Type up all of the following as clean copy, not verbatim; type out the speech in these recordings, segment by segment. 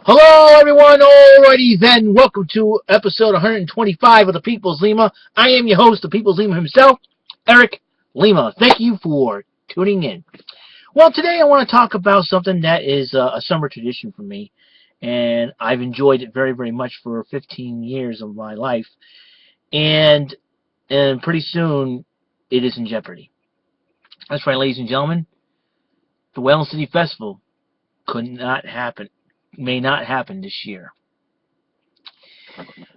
Hello, everyone. Alrighty then. Welcome to episode 125 of the People's Lima. I am your host, the People's Lima himself, Eric Lima. Thank you for tuning in. Well, today I want to talk about something that is a summer tradition for me, and I've enjoyed it very, very much for 15 years of my life, and pretty soon it is in jeopardy. That's right, ladies and gentlemen. The Whalen City Festival may not happen this year.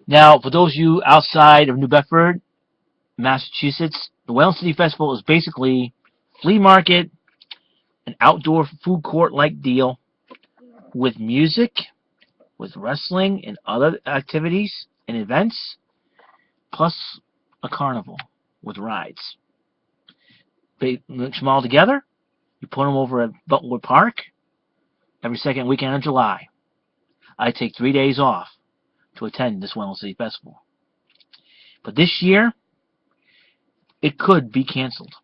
Now, for those of you outside of New Bedford, Massachusetts, the Whalen City Festival is basically flea market, an outdoor food court-like deal with music, with wrestling and other activities and events, plus a carnival with rides. Mix them all together. You put them over at Bedford Park every second weekend of July. I take 3 days off to attend this Whalen City Festival. But this year, it could be canceled.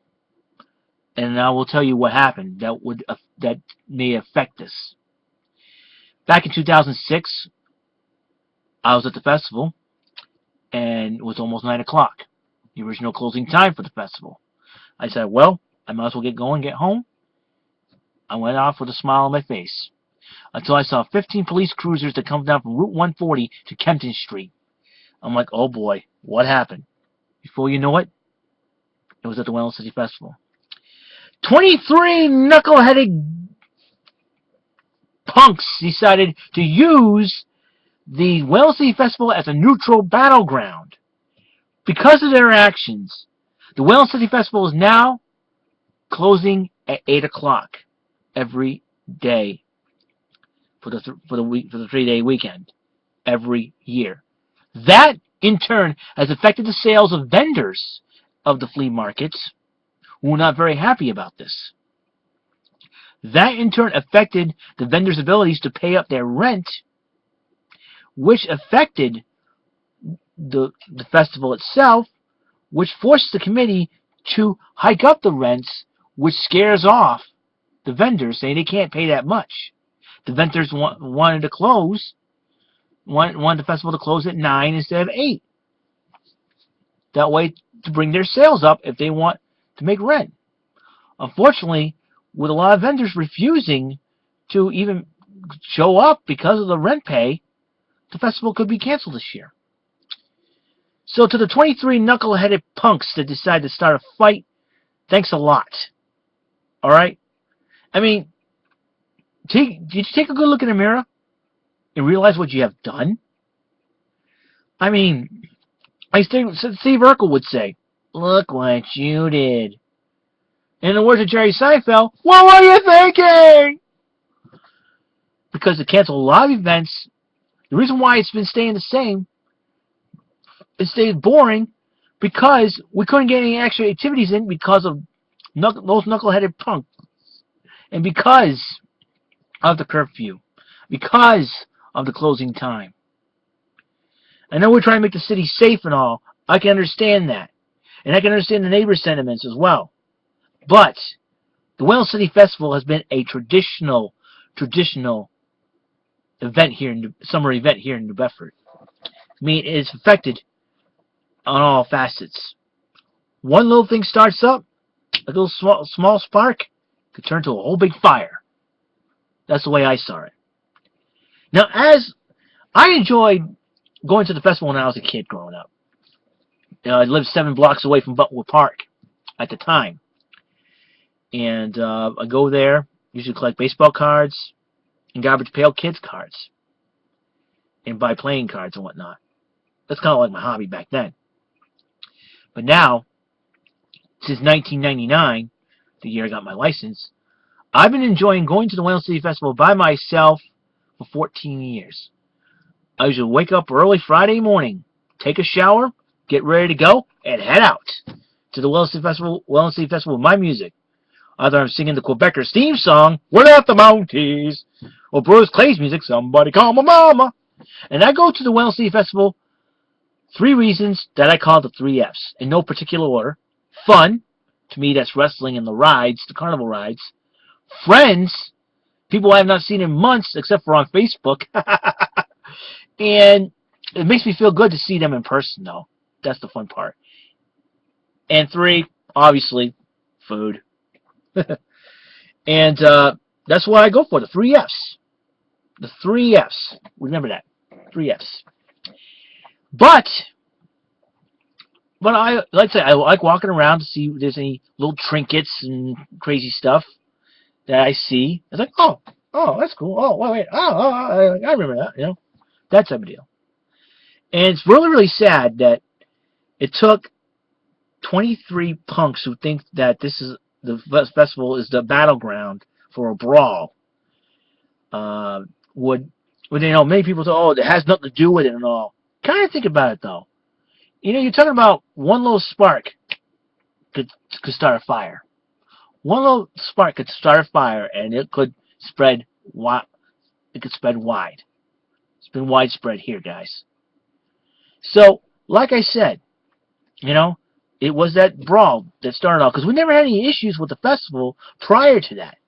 And I will tell you what happened that may affect this. Back in 2006, I was at the festival, and it was almost 9 o'clock, the original closing time for the festival. I said, well, I might as well get going, get home. I went off with a smile on my face until I saw 15 police cruisers that come down from Route 140 to Kempton Street. I'm like, oh boy, what happened? Before you know it, it was at the Whalen City Festival. 23 knuckleheaded punks decided to use the Whalen City Festival as a neutral battleground. Because of their actions, the Whalen City Festival is now closing at 8 o'clock every day for the 3-day weekend every year. That in turn has affected the sales of vendors of the flea markets, who are not very happy about this. That in turn affected the vendors' abilities to pay up their rent, which affected the festival itself, which forced the committee to hike up the rents, which scares off the vendors, saying they can't pay that much. The vendors wanted to close, wanted the festival to close at 9 instead of 8. That way, to bring their sales up if they want to make rent. Unfortunately, with a lot of vendors refusing to even show up because of the rent pay, the festival could be canceled this year. So to the 23 knuckleheaded punks that decide to start a fight, thanks a lot. Alright? I mean, did you take a good look in the mirror and realize what you have done? I mean, Steve Urkel would say, look what you did. In the words of Jerry Seinfeld, what were you thinking? Because they canceled a lot of events. The reason why it's been staying the same, it stayed boring, because we couldn't get any extra activities in because of those knuckleheaded punks. And because of the curfew. Because of the closing time. I know we're trying to make the city safe and all. I can understand that. And I can understand the neighbor sentiments as well. But the Whalen City Festival has been a traditional event here, summer event here in New Bedford. I mean, it is affected on all facets. One little thing starts up, a little small spark, could turn to a whole big fire. That's the way I saw it. Now, as I enjoyed going to the festival when I was a kid growing up. I lived 7 blocks away from Bedford Park at the time. And I go there, usually collect baseball cards and Garbage Pail Kids cards. And buy playing cards and whatnot. That's kind of like my hobby back then. But now, since 1999, the year I got my license, I've been enjoying going to the Whalen City Festival by myself for 14 years. I usually wake up early Friday morning, take a shower, get ready to go, and head out to the Whalen City Festival with my music. Either I'm singing the Quebecers theme song, We're At the Mounties, or Bruce Clay's music, Somebody Call My Mama. And I go to the Whalen City Festival, 3 reasons that I call the 3 Fs, in no particular order. Fun, to me that's wrestling and the rides, the carnival rides. Friends, People I have not seen in months, except for on Facebook. And it makes me feel good to see them in person, though. That's the fun part. And 3, obviously, food. And that's what I go for, the 3 Fs. The 3 Fs. Remember that. 3 Fs. But I like to say, I like walking around to see if there's any little trinkets and crazy stuff that I see. It's like, oh, that's cool. Oh, wait, I remember that. That type of deal. And it's really, really sad that it took 23 punks who think that this is the festival is the battleground for a brawl. Many people say, oh, it has nothing to do with it and all. Kind of think about it though. You're talking about one little spark could start a fire. One little spark could start a fire, and it could spread wide. It could spread wide. It's been widespread here, guys. So, like I said, it was that brawl that started off, because we never had any issues with the festival prior to that.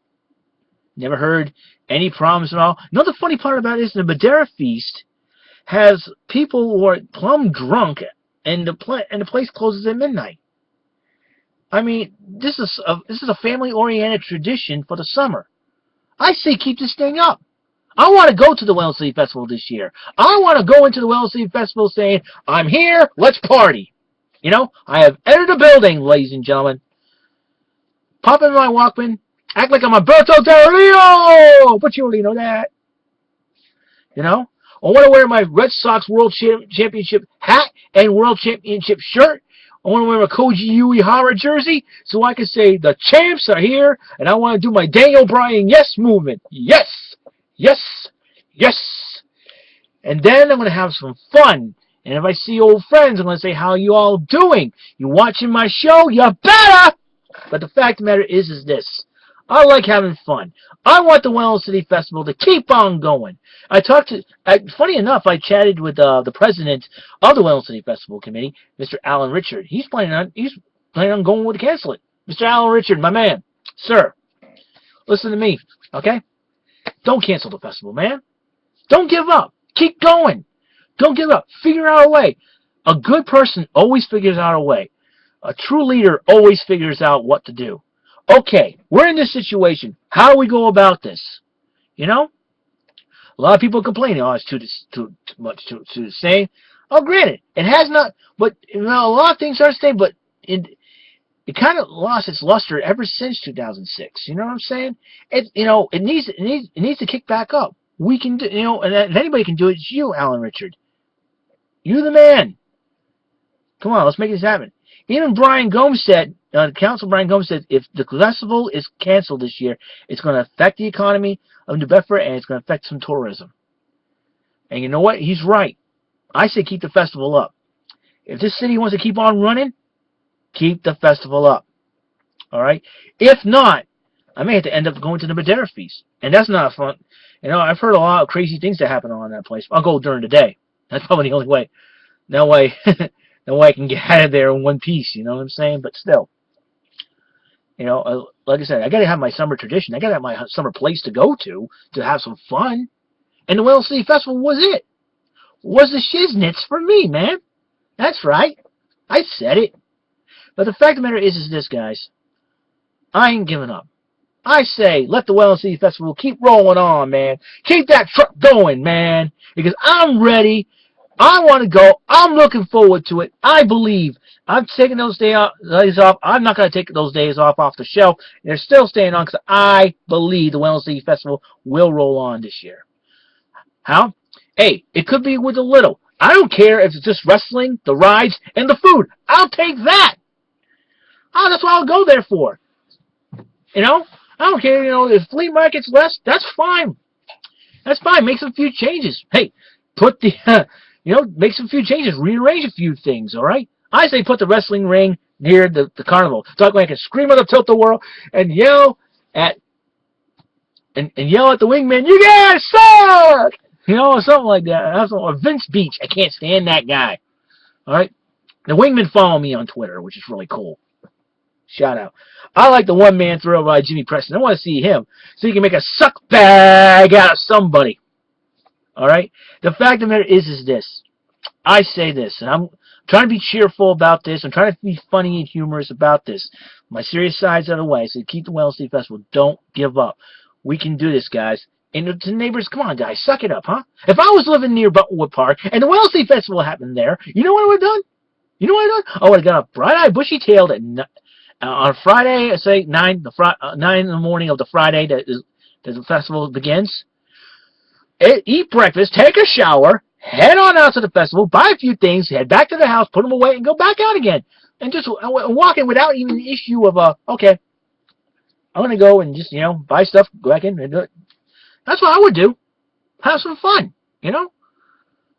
Never heard any problems at all. The funny part about it is the Madeira Feast has people who are plumb drunk, and the place closes at midnight. I mean, this is a family-oriented tradition for the summer. I say keep this thing up. I want to go to the Whale City Festival this year. I want to go into the Whale City Festival saying, I'm here, let's party. I have entered the building, ladies and gentlemen. Pop in my Walkman, act like I'm Alberto Del Rio, but you already know that. I want to wear my Red Sox World Championship hat and World Championship shirt. I want to wear my Koji Uehara jersey so I can say the champs are here, and I want to do my Daniel Bryan yes movement. Yes, yes, yes. And then I'm going to have some fun. And if I see old friends, I'm going to say, how you all doing? You watching my show? You better! But the fact of the matter is this. I like having fun. I want the Whale City Festival to keep on going. Funny enough, I chatted with the president of the Whale City Festival Committee, Mr. Alan Richard. He's planning on going to cancel it. Mr. Alan Richard, my man, sir, listen to me, okay? Don't cancel the festival, man. Don't give up. Keep going. Don't give up. Figure out a way. A good person always figures out a way. A true leader always figures out what to do. Okay, we're in this situation. How do we go about this? A lot of people complain, oh, it's too much too the same. Oh, granted, it has not, but a lot of things are the same, but it kind of lost its luster ever since 2006. You know what I'm saying? It needs to kick back up. We can do, and if anybody can do it, it's you, Alan Richard. You the man. Come on, let's make this happen. Even Brian Gomes said, Council Brian Gomes said, if the festival is canceled this year, it's going to affect the economy of New Bedford, and it's going to affect some tourism. And you know what? He's right. I say keep the festival up. If this city wants to keep on running, keep the festival up. All right? If not, I may have to end up going to the Madeira Feast. And that's not fun. I've heard a lot of crazy things that happen on that place. I'll go during the day. That's probably the only way. That way I can get out of there in one piece, you know what I'm saying? But still, like I said, I got to have my summer tradition. I got to have my summer place to go to have some fun. And the Whale City Festival was it. Was the shiznits for me, man. That's right. I said it. But the fact of the matter is this, guys. I ain't giving up. I say, let the Whale City Festival keep rolling on, man. Keep that truck going, man. Because I'm ready. I want to go. I'm looking forward to it. I believe. I'm taking those days off. I'm not going to take those days off the shelf. They're still staying on because I believe the Whale City Festival will roll on this year. How? Hey, it could be with a little. I don't care if it's just wrestling, the rides, and the food. I'll take that. Oh, that's what I'll go there for. I don't care, if flea market's less, that's fine. That's fine. Make some few changes. Hey, put the, make some few changes. Rearrange a few things, all right? I say put the wrestling ring near the carnival. So I can scream at the tilt-a-whirl and yell at the wingman, you guys suck! Something like that. Or Vince Beach. I can't stand that guy. All right? The wingmen follow me on Twitter, which is really cool. Shout out. I like the one-man throw by Jimmy Preston. I want to see him so he can make a suck bag out of somebody. All right? The fact of the matter is this. I say this, and I'm trying to be cheerful about this. I'm trying to be funny and humorous about this. My serious side's out of the way. So keep the Wednesday Festival. Don't give up. We can do this, guys. And to the neighbors, come on, guys, suck it up, huh? If I was living near Buttonwood Park and the Wednesday Festival happened there, you know what I would have done? You know what I would have done? I would have got up bright-eyed, bushy-tailed on Friday, say 9 in the morning of the Friday that the festival begins. Eat breakfast, take a shower, head on out to the festival, buy a few things, head back to the house, put them away, and go back out again. And just walk in without even the issue of, okay, I'm going to go and just, buy stuff, go back in and do it. That's what I would do. Have some fun,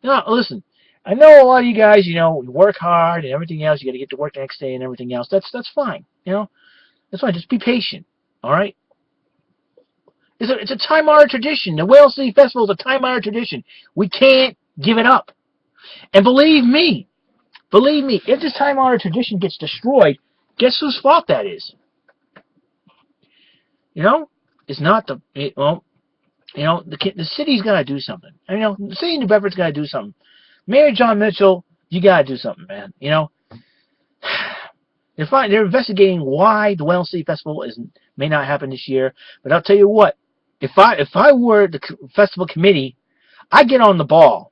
listen, I know a lot of you guys, you work hard and everything else. You got to get to work the next day and everything else. That's fine, That's fine. Just be patient, all right? It's a time-honored tradition. The Whale City Festival is a time-honored tradition. We can't give it up. And believe me, if this time-honored tradition gets destroyed, guess whose fault that is? It's not the city's got to do something. The city of New Bedford's got to do something. Mayor John Mitchell, you got to do something, man. They're investigating why the Whale City Festival may not happen this year. But I'll tell you what, if I were the festival committee, I'd get on the ball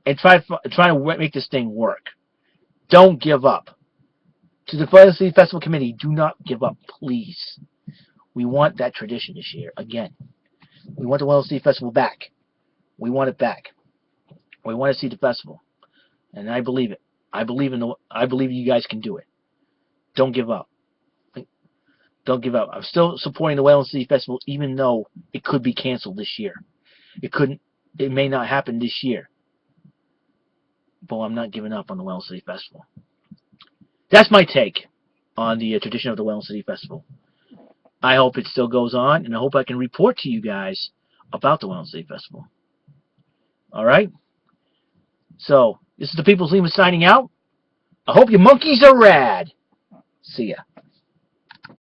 and try to make this thing work. Don't give up. To the Whale City Festival committee, do not give up, please. We want that tradition this year again. We want the Whale City Festival back. We want it back. We want to see the festival, and I believe it. I believe you guys can do it. Don't give up. Don't give up. I'm still supporting the Whale City Festival, even though it could be canceled this year. It may not happen this year. But I'm not giving up on the Whale City Festival. That's my take on the tradition of the Whale City Festival. I hope it still goes on, and I hope I can report to you guys about the Whale City Festival. All right? So, this is the People's Lima signing out. I hope your monkeys are rad. See ya.